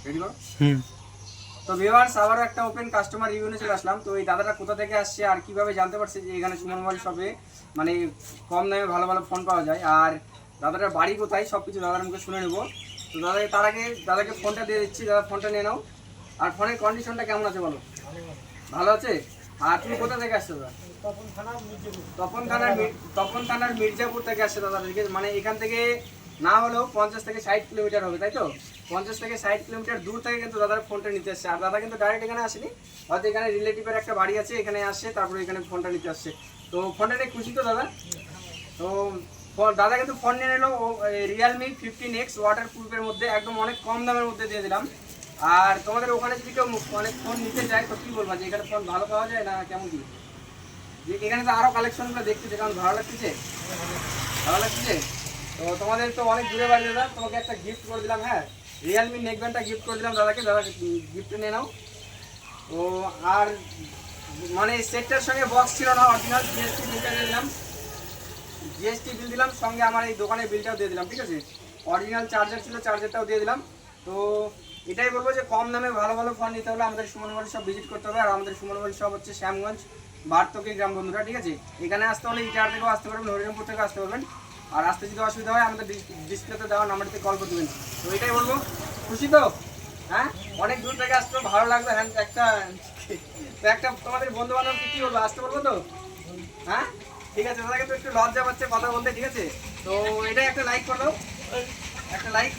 Ready করো। তো viewers, আবারও একটা ওপেন কাস্টমার রিভিউ নিয়ে চলে আসলাম। তো এই দাদাটা কোথা থেকে আসছে আর কিভাবে জানতে পারছে যে এখানে সুমন মোবাইল শপে মানে কম দামে ভালো ভালো ফোন পাওয়া যায়, আর দাদাটার বাড়ি কোথায় সব কিছু দাদার মুখে শুনে নেবো। তো দাদাকে তার আগে দাদাকে ফোনটা দিয়ে দিচ্ছি। দাদা ফোনটা নিয়ে নাও। আর ফোনের কন্ডিশনটা কেমন আছে বলো? ভালো আছে। আর তুমি কোথা থেকে আসছো দাদা? তপন থানার মির্জাপুর থেকে আসছে দাদা। মানে এখান থেকে না হলেও 50 থেকে 60 কিলোমিটার হবে, তাই তো? 50 থেকে 60 কিলোমিটার দূর থেকে কিন্তু দাদার ফোনটা নিতে আসছে। আর দাদা কিন্তু ডাইরেক্ট এখানে আসেনি, হয়তো এখানে রিলেটিভের একটা বাড়ি আছে, এখানে আসছে, তারপরে এখানে ফোনটা নিতে আসছে। তো ফোনটা নিয়ে খুশি তো দাদা? তো দাদা কিন্তু ফোন নিয়ে নিল রিয়েলমি 15X ওয়াটার প্রুফের মধ্যে, একদম অনেক কম দামের মধ্যে দিয়ে দিলাম। আর তোমাদের ওখানে যদি কেউ অনেক ফোন নিতে চায় তো কী বলবা, যে এখানে ফোন ভালো পাওয়া যায় না কেমন কি? যে এখানে তো আরও কালেকশনগুলো দেখতেছে, কারণ ভালো লাগতেছে, ভালো লাগতেছে। তো তোমাদের তো অনেক দূরে বাড়ি দাদা, তোমাকে একটা গিফট করে দিলাম। হ্যাঁ, রিয়েলমি নেকব্যান্ডটা গিফট করে দিলাম দাদাকে। দাদা গিফট নিয়ে নাও। তো আর মানে সেটটার সঙ্গে বক্স ছিল না, অরিজিনাল জিএসটি বিলটা দিয়ে দিলাম। জিএসটি বিল দিলাম, সঙ্গে আমার এই দোকানের বিলটাও দিয়ে দিলাম, ঠিক আছে? অরিজিনাল চার্জার ছিল, চার্জারটাও দিয়ে দিলাম। তো এটাই বলবো যে কম দামে ভালো ভালো ফোন নিতে হলে আমাদের সুমন মোবাইল শপ ভিজিট করতে হবে। আর আমাদের সুমন মোবাইল শপ হচ্ছে শ্যামগঞ্জ বারতকি গ্রাম বন্ধুরা, ঠিক আছে? এখানে আসতে হলে ইটার থেকেও আসতে পারবেন, হরিরামপুর থেকেও আসতে পারবেন। আর আসতে যদি অসুবিধা হয় আমাদের ডিসপ্লেতে দেওয়া নাম্বারটিতে কল করে দেবেন। তো এটাই বলবো, খুশি তো? হ্যাঁ, অনেক দূর থেকে আসতো, ভালো লাগলো। হ্যাঁ, একটা তোমাদের বন্ধু বান্ধব কি বলবো, আসতে বলবো তো? হ্যাঁ ঠিক আছে, দাদাকে তো একটু লজ্জা পাচ্ছে কথা বলতে, ঠিক আছে? তো এটাই একটা লাইক করে দাও, একটা লাইক।